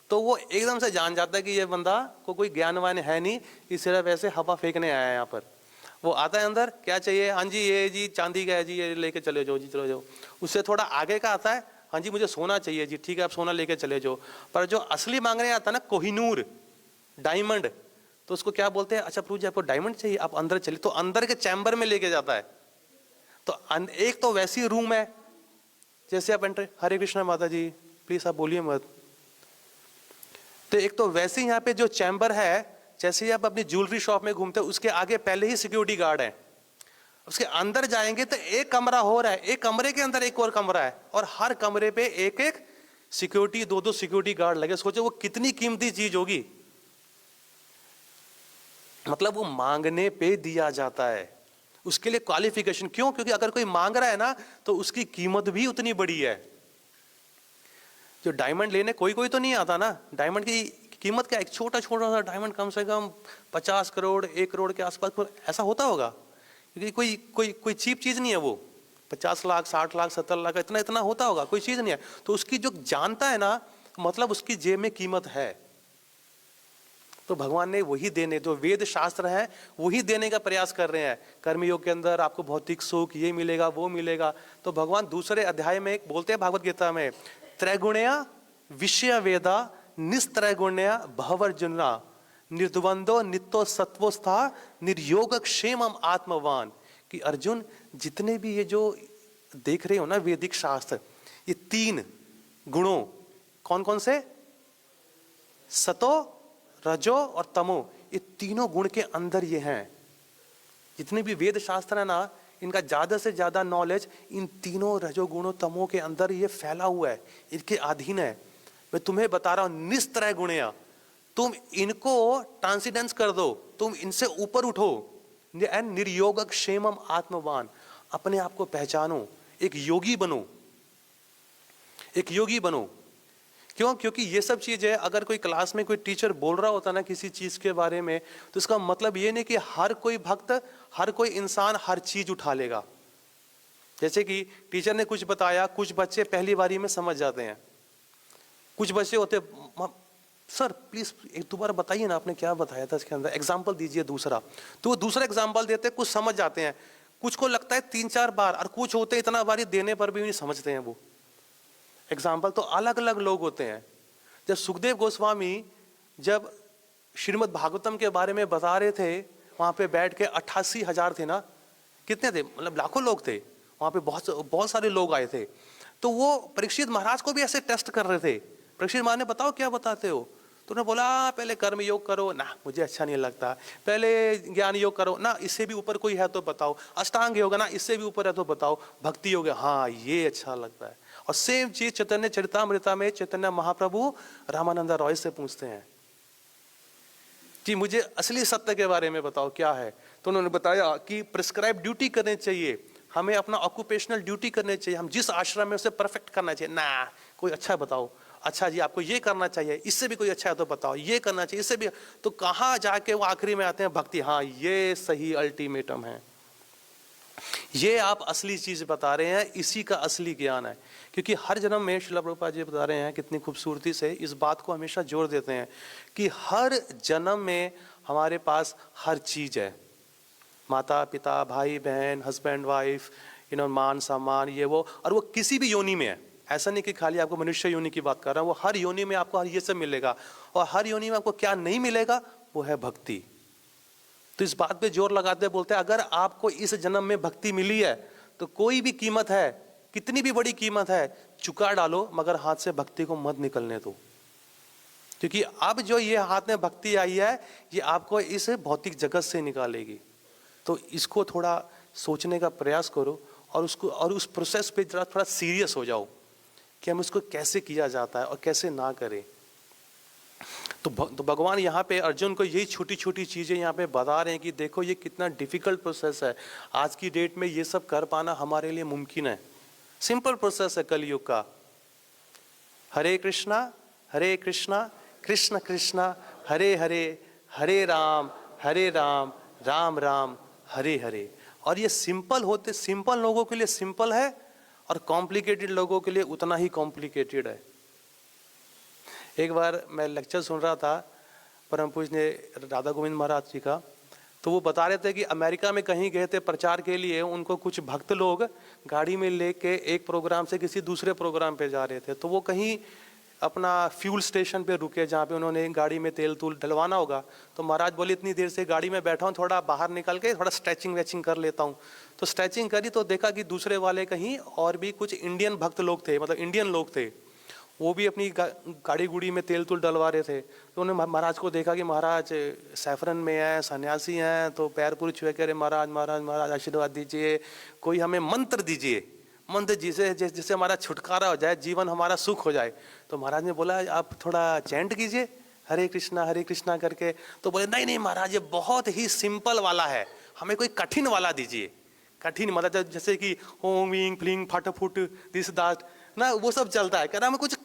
तो वो एकदम से जान जाता है कि ये बंदा को कोई ज्ञानवान है नहीं, इस सिर्फ ऐसे हवा फेंकने आया है यहाँ पर। वो आता है अंदर, क्या चाहिए, हाँ जी ये जी चांदी का है जी, ये लेके चले जाओ जी, चलो जाओ। उससे थोड़ा आगे का आता है, हाँ जी मुझे सोना चाहिए जी, ठीक है आप सोना लेके चले जाओ। पर जो असली मांगने आता है ना, कोहिनूर, डायमंड, तो उसको क्या बोलते हैं, अच्छा प्रभु जी आपको डायमंड चाहिए, आप अंदर चलिए, तो अंदर के चैम्बर में लेके जाता है। तो एक तो वैसी रूम है जैसे आप एंटर, हरे कृष्णा माता जी प्लीज आप बोलिए मत। तो एक तो वैसे यहाँ पे जो चैम्बर है, जैसे ही आप अपनी ज्वेलरी शॉप में घूमते हो उसके आगे पहले ही सिक्योरिटी गार्ड है। उसके अंदर जाएंगे तो एक कमरा हो रहा है, एक कमरे के अंदर एक और कमरा है, और हर कमरे पे एक एक सिक्योरिटी, दो दो सिक्योरिटी गार्ड लगे। सोचो वो कितनी कीमती चीज होगी। मतलब वो मांगने पे दिया जाता है, उसके लिए क्वालिफिकेशन क्यों, क्योंकि अगर कोई मांग रहा है ना तो उसकी कीमत भी उतनी बड़ी है। जो डायमंड लेने कोई कोई तो नहीं आता ना, डायमंड की कीमत क्या, एक छोटा छोटा सा डायमंड कम से कम 50 करोड़ 1 करोड़ के आसपास ऐसा होता होगा, क्योंकि कोई कोई कोई चीप चीज नहीं है वो। 50 लाख 60 लाख 70 लाख इतना इतना होता होगा, कोई चीज नहीं है। तो उसकी जो जानता है ना, मतलब उसकी जेब में कीमत है। तो भगवान ने वही देने, जो वेद शास्त्र है वही देने का प्रयास कर रहे हैं। कर्मयोग के अंदर आपको भौतिक सुख ये मिलेगा वो मिलेगा। तो भगवान दूसरे अध्याय में बोलते हैं भागवत गीता में, त्रैगुण्या विषय वेदा निस्त्रैगुण्या भवर्जुना निर्द्वंदो नित्यो सत्वस्था निर्योग क्षेमम आत्मवान। कि अर्जुन, जितने भी ये जो देख रहे हो ना वैदिक शास्त्र, ये 3 गुणों कौन कौन से, सतो रजो और तमो, ये तीनों गुण के अंदर ये हैं। जितने भी वेद शास्त्र है ना, इनका ज्यादा से ज्यादा नॉलेज इन तीनों रजोगुणों तमो के अंदर ये फैला हुआ है, इनके अधीन है। मैं तुम्हें बता रहा हूं, निस्त्रय गुणया, तुम इनको ट्रांसीडेंस कर दो, तुम इनसे ऊपर उठो। निर्योग क्षेमम आत्मवान, अपने आप को पहचानो, एक योगी बनो, एक योगी बनो। क्यों? क्योंकि ये सब चीजें अगर कोई क्लास में कोई टीचर बोल रहा होता ना किसी चीज के बारे में, तो इसका मतलब ये नहीं कि हर कोई भक्त, हर कोई इंसान हर चीज उठा लेगा। जैसे कि टीचर ने कुछ बताया, कुछ बच्चे पहली बारी में समझ जाते हैं, कुछ बच्चे होते सर प्लीज एक दोबारा बताइए ना आपने क्या बताया था इसके अंदर, एग्जाम्पल दीजिए दूसरा। तो वो दूसरा एग्जाम्पल देते हैं, कुछ समझ जाते हैं, कुछ को लगता है 3-4 बार, और कुछ होते इतना बारी देने पर भी नहीं समझते हैं वो एग्जाम्पल। तो अलग अलग लोग होते हैं। जब सुखदेव गोस्वामी जब श्रीमद् भागवतम के बारे में बता रहे थे, वहां पे बैठ के 88,000 थे ना, कितने थे, मतलब लाखों लोग थे वहां पे, बहुत सारे लोग आए थे। तो वो परीक्षित महाराज को भी ऐसे टेस्ट कर रहे थे। परीक्षित महाराज ने, बताओ क्या बताते हो? तो उन्होंने बोला पहले कर्म योग करो ना, मुझे अच्छा नहीं लगता। पहले ज्ञान योग करो ना, इससे भी ऊपर कोई है तो बताओ। अष्टांग योग ना, इससे भी ऊपर है तो बताओ। भक्ति योग, हाँ ये अच्छा लगता है। और सेम चीज चैतन्य चरितामृता में चैतन्य महाप्रभु रामानंद रॉय से पूछते हैं कि मुझे असली सत्य के बारे में बताओ क्या है। तो उन्होंने बताया कि प्रिस्क्राइब ड्यूटी करनी चाहिए, हमें अपना ऑक्यूपेशनल ड्यूटी करनी चाहिए, हम जिस आश्रम में उसे परफेक्ट करना चाहिए ना। कोई अच्छा बताओ, अच्छा जी आपको ये करना चाहिए, इससे भी कोई अच्छा है तो बताओ, ये करना चाहिए, इससे भी। तो कहाँ जाके वो आखिरी में आते हैं भक्ति, हाँ ये सही अल्टीमेटम है, ये आप असली चीज बता रहे हैं, इसी का असली ज्ञान है। क्योंकि हर जन्म में श्रील प्रभुपाद जी बता रहे हैं कितनी खूबसूरती से, इस बात को हमेशा जोर देते हैं कि हर जन्म में हमारे पास हर चीज है, माता पिता भाई बहन हस्बैंड वाइफ, मान सम्मान ये वो, और वो किसी भी योनि में है। ऐसा नहीं कि खाली आपको मनुष्य योनि की बात कर रहा हूं, वो हर योनि में आपको ये सब मिलेगा। और हर योनि में आपको क्या नहीं मिलेगा, वो है भक्ति। तो इस बात पे जोर लगाते बोलते हैं, अगर आपको इस जन्म में भक्ति मिली है तो कोई भी कीमत है, कितनी भी बड़ी कीमत है, चुका डालो, मगर हाथ से भक्ति को मत निकलने दो। क्योंकि अब जो ये हाथ में भक्ति आई है, ये आपको इस भौतिक जगत से निकालेगी। तो इसको थोड़ा सोचने का प्रयास करो, और उसको, और उस प्रोसेस पे जरा थोड़ा सीरियस हो जाओ कि हम इसको कैसे किया जाता है और कैसे ना करें। तो भगवान यहाँ पे अर्जुन को यही छोटी छोटी चीजें यहाँ पे बता रहे हैं कि देखो ये कितना डिफिकल्ट प्रोसेस है। आज की डेट में ये सब कर पाना हमारे लिए मुमकिन है, सिंपल प्रोसेस है कलयुग का। हरे कृष्णा कृष्ण कृष्णा हरे हरे, हरे राम राम राम हरे हरे। और ये सिंपल होते, सिंपल लोगों के लिए सिंपल है, और कॉम्प्लिकेटेड लोगों के लिए उतना ही कॉम्प्लिकेटेड है। एक बार मैं लेक्चर सुन रहा था परम पूज्य राधा गोविंद महाराज जी का, तो वो बता रहे थे कि अमेरिका में कहीं गए थे प्रचार के लिए, उनको कुछ भक्त लोग गाड़ी में लेके एक प्रोग्राम से किसी दूसरे प्रोग्राम पे जा रहे थे। तो वो कहीं अपना फ्यूल स्टेशन पे रुके जहाँ पे उन्होंने गाड़ी में तेल तूल डलवाना होगा। तो महाराज बोले इतनी देर से गाड़ी में बैठा हूँ, थोड़ा बाहर निकल के थोड़ा स्ट्रेचिंग वेचिंग कर लेता हूँ। तो स्ट्रेचिंग करी तो देखा कि दूसरे वाले कहीं और भी कुछ इंडियन भक्त लोग थे, मतलब इंडियन लोग थे, वो भी अपनी गाड़ी गुड़ी में तेल तूल डलवा रहे थे। तो उन्होंने महाराज को देखा कि महाराज सैफरन में है, सन्यासी हैं, तो पैर पूरी छुए कह रहे महाराज महाराज महाराज आशीर्वाद दीजिए, कोई हमें मंत्र दीजिए, मंत्र जिससे हमारा छुटकारा हो जाए, जीवन हमारा सुख हो जाए। तो महाराज ने बोला आप थोड़ा चैंट कीजिए हरे कृष्णा करके। तो बोले नहीं नहीं महाराज, ये बहुत ही सिंपल वाला है, हमें कोई कठिन वाला दीजिए। कठिन मतलब जैसे कि होम विंग फ्लिंग फटाफुट दिस दैट ना, वो सब चलता है। कह रहा हमें कुछ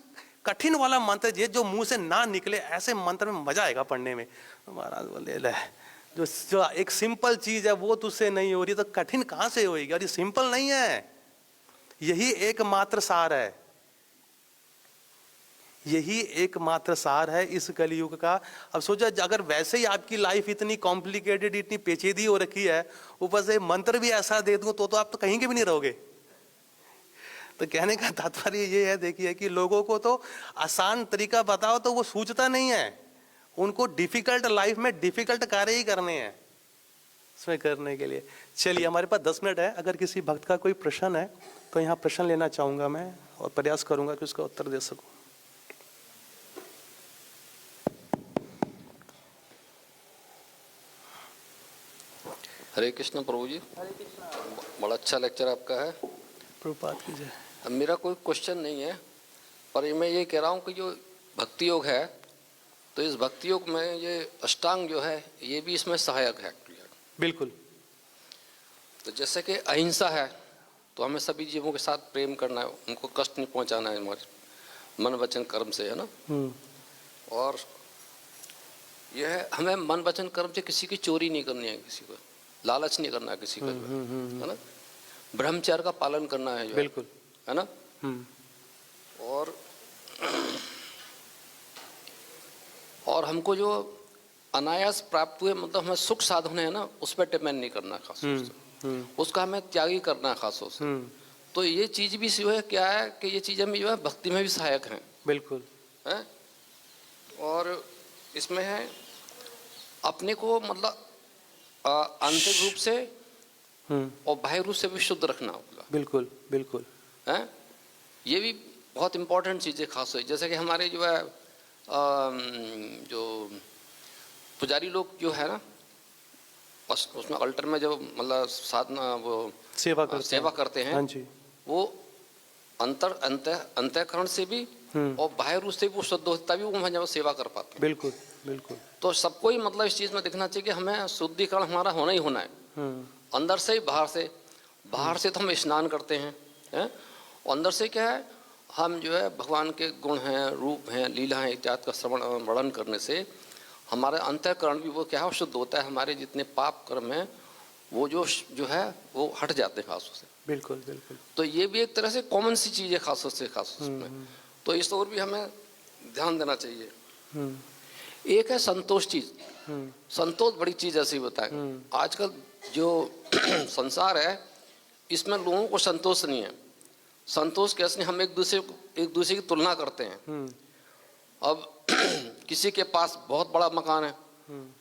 कठिन वाला मंत्र ये जो मुंह से ना निकले, ऐसे मंत्र में मजा आएगा पढ़ने में। तो महाराज बोले ले, जो एक सिंपल चीज है वो तुझसे नहीं हो रही तो कठिन कहां से होगी? और ये सिंपल नहीं है, यही एकमात्र सार है। यही एकमात्र सार है इस कलयुग का। अब सोचा, अगर वैसे ही आपकी लाइफ इतनी कॉम्प्लिकेटेड, इतनी पेचीदी हो रखी है, ऊपर से मंत्र भी ऐसा दे दूं तो आप तो कहीं के भी नहीं रहोगे। तो कहने का तात्पर्य ये है, देखिए, कि लोगों को तो आसान तरीका बताओ तो वो सूझता नहीं है, उनको डिफिकल्ट लाइफ में डिफिकल्ट कार्य ही करने हैं इसमें करने के लिए। चलिए, हमारे पास 10 मिनट है, अगर किसी भक्त का कोई प्रश्न है तो यहाँ प्रश्न लेना चाहूंगा मैं और प्रयास करूंगा कि उसका उत्तर दे सकूं। हरे कृष्ण प्रभु जी। बड़ा अच्छा लेक्चर आपका है, प्रभुपाद की जय। अब मेरा कोई क्वेश्चन नहीं है, पर मैं ये कह रहा हूँ कि जो भक्ति योग है, तो इस भक्ति योग में ये अष्टांग जो है ये भी इसमें सहायक है। बिल्कुल। तो जैसे कि अहिंसा है, तो हमें सभी जीवों के साथ प्रेम करना है, उनको कष्ट नहीं पहुंचाना है हमारे मन वचन कर्म से, है ना। और यह है, हमें मन वचन कर्म से किसी की चोरी नहीं करनी है, किसी को लालच नहीं करना है, किसी का, है ना। ब्रह्मचर्य का पालन करना है, बिल्कुल, है ना। और हमको जो अनायास प्राप्त हुए, मतलब हमें सुख साधन है ना, उस पर डिपेंड नहीं करना खास तौर से, उसका हमें त्यागी करना है खास तौर से। तो ये चीज भी जो है क्या है कि ये चीजें भी जो है भक्ति में भी सहायक हैं। बिल्कुल है। और इसमें है अपने को मतलब आंतरिक रूप से और बाह्य रूप से भी शुद्ध रखना होगा। बिल्कुल बिल्कुल है। ये भी बहुत इंपॉर्टेंट चीज़ है खास है। जैसे कि हमारे जो है जो पुजारी लोग जो है ना, उसमें अल्टर में जो मतलब साधना वो सेवा करते हैं, हाँ जी। वो अंतःकरण से भी और बाह्य रूप से भी वो शुद्ध होता भी वो जब सेवा कर पाते हैं। बिल्कुल बिल्कुल। तो सबको ही मतलब इस चीज़ में दिखना चाहिए कि हमें शुद्धिकरण हमारा होना ही होना है, अंदर से ही बाहर से तो हम स्नान करते हैं, अंदर से क्या है, हम जो है भगवान के गुण हैं, रूप हैं, लीला हैं इत्यादि का श्रवण वर्णन करने से हमारे अंतःकरण भी वो क्या है, शुद्ध होता है। हमारे जितने पाप कर्म हैं वो जो है वो हट जाते हैं खास से। बिल्कुल बिल्कुल। तो ये भी एक तरह से कॉमन सी चीज़ है खास से में। तो इस ओर भी हमें ध्यान देना चाहिए। एक है संतोष चीज। संतोष बड़ी चीज ऐसी बताए। आजकल जो संसार है इसमें लोगों को संतोष नहीं है। संतोष कैसे, हम एक दूसरे की तुलना करते हैं। अब किसी के पास बहुत बड़ा मकान है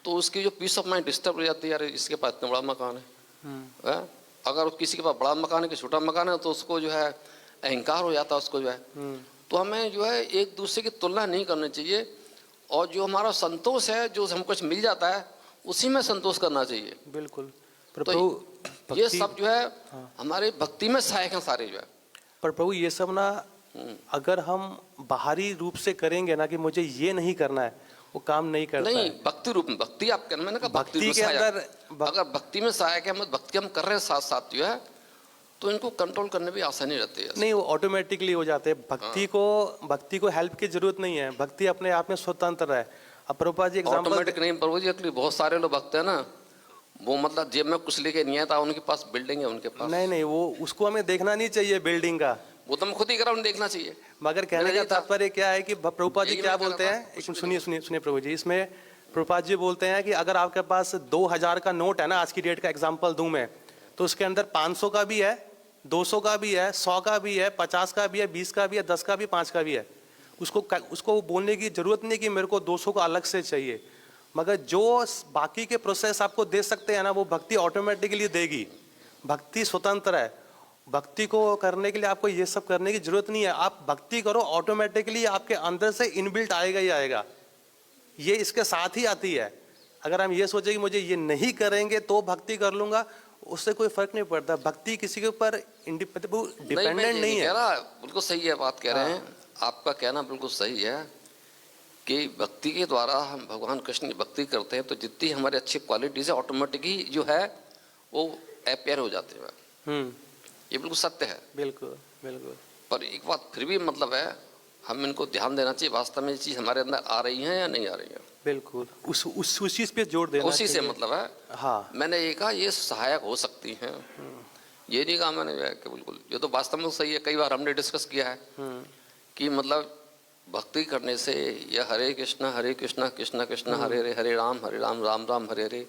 तो उसकी जो पीस ऑफ माइंड डिस्टर्ब हो जाती है, यार इसके पास इतना बड़ा मकान है। अगर किसी के पास बड़ा मकान है कि छोटा मकान है तो उसको जो है अहंकार हो जाता है उसको जो है। तो हमें जो है एक दूसरे की तुलना नहीं करनी चाहिए, और जो हमारा संतोष है, जो हमको कुछ मिल जाता है उसी में संतोष करना चाहिए। बिल्कुल। तो ये सब जो है हमारे भक्ति में सहायक है सारे जो है। पर प्रभु ये सब ना अगर हम बाहरी रूप से करेंगे ना कि मुझे ये नहीं करना है, वो काम नहीं करता नहीं, है। भक्ति रूप में, भक्ति आप कहना, मैंने कहा भक्ति के अंदर अगर भक्ति में सहायक है, मतलब भक्ति हम कर रहे हैं साथ साथ जो है, तो इनको कंट्रोल करने भी आसानी रहती है। नहीं, वो ऑटोमेटिकली हो जाते हैं। भक्ति को हेल्प की जरूरत नहीं है, भक्ति अपने आप में स्वतंत्र है। अब प्रभुपाद जी एग्जांपल ऑटोमेटिक नहीं प्रभु जी, एक्चुअली बहुत सारे लोग भक्त है ना, वो मतलब जेब में कुछ लेके नहीं आता, उनके पास बिल्डिंग है उनके पास। नहीं, वो उसको हमें देखना नहीं चाहिए बिल्डिंग का, वो तो हम खुद ही ग्राउंड देखना चाहिए। मगर कहने का तात्पर्य क्या है कि प्रभुपाद जी क्या बोलते हैं, सुनिए प्रभु जी, इसमें प्रभुपाद जी बोलते हैं कि अगर आपके पास 2000 का नोट है ना, आज की डेट का एग्जांपल दूं मैं, तो उसके अंदर 500 का भी है, 200 का भी है, 100 का भी है, 50 का भी है, 20 का भी है, 10 का भी, 5 का भी है। उसको बोलने की जरूरत नहीं कि मेरे को 200 का अलग से चाहिए, मगर जो बाकी के प्रोसेस आपको दे सकते हैं ना, वो भक्ति ऑटोमेटिकली देगी। भक्ति स्वतंत्र है, भक्ति को करने के लिए आपको ये सब करने की जरूरत नहीं है। आप भक्ति करो, ऑटोमेटिकली आपके अंदर से इनबिल्ट आएगा ही आएगा, ये इसके साथ ही आती है। अगर हम ये सोचे कि मुझे ये नहीं करेंगे तो भक्ति कर लूंगा, उससे कोई फर्क नहीं पड़ता। भक्ति किसी के ऊपर डिपेंडेंट नहीं है। बिल्कुल सही है बात कह रहे हैं, आपका कहना बिल्कुल सही है कि भक्ति के द्वारा हम भगवान कृष्ण की भक्ति करते हैं तो जितनी हमारी अच्छी क्वालिटीज है ऑटोमेटिकली जो है वो अपेयर हो जाते हैं। ये बिल्कुल सत्य है। बिल्कुल बिल्कुल। पर एक बात फिर भी मतलब है, हम इनको ध्यान देना चाहिए, वास्तव में ये चीज हमारे अंदर आ रही है या नहीं आ रही है। बिल्कुल, उस चीज पे जोर देना, उसी से मतलब है। हाँ, मैंने ये कहा ये सहायक हो सकती हैं, ये नहीं कहा मैंने कि बिल्कुल, ये तो वास्तव में सही है। कई बार हमने डिस्कस किया है कि मतलब भक्ति करने से या हरे कृष्णा कृष्णा कृष्णा हरे राम राम राम हरे हरे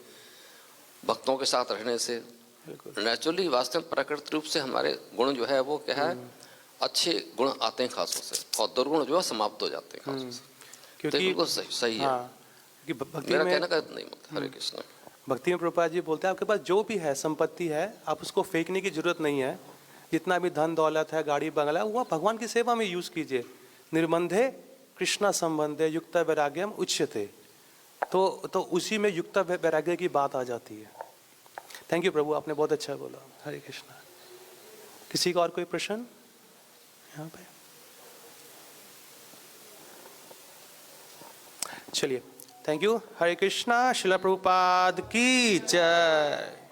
भक्तों के साथ रहने से नेचुरली वास्तविक प्रकृति रूप से हमारे गुण जो है वो क्या है, अच्छे गुण आते हैं खासों से, और दुर्गुण जो है समाप्त हो जाते हैं खासों से। तो क्योंकि बिल्कुल सही है। हाँ, कि भक्ति मेरा में, कहना का नहीं मत, हरे कृष्णा। भक्ति में प्रभुपाद जी बोलते हैं आपके पास जो भी है संपत्ति है, आप उसको फेंकने की जरूरत नहीं है। जितना भी धन दौलत है, गाड़ी बंगला, वो भगवान की सेवा में यूज कीजिए। निर्बंधे कृष्णा संबंधे युक्त वैराग्यम उच्यते, तो उसी में युक्त वैराग्य की बात आ जाती है। थैंक यू प्रभु, आपने बहुत अच्छा बोला। हरे कृष्णा। किसी का और कोई प्रश्न यहाँ पे? चलिए, थैंक यू। हरे कृष्णा। श्रील प्रभुपाद की जय।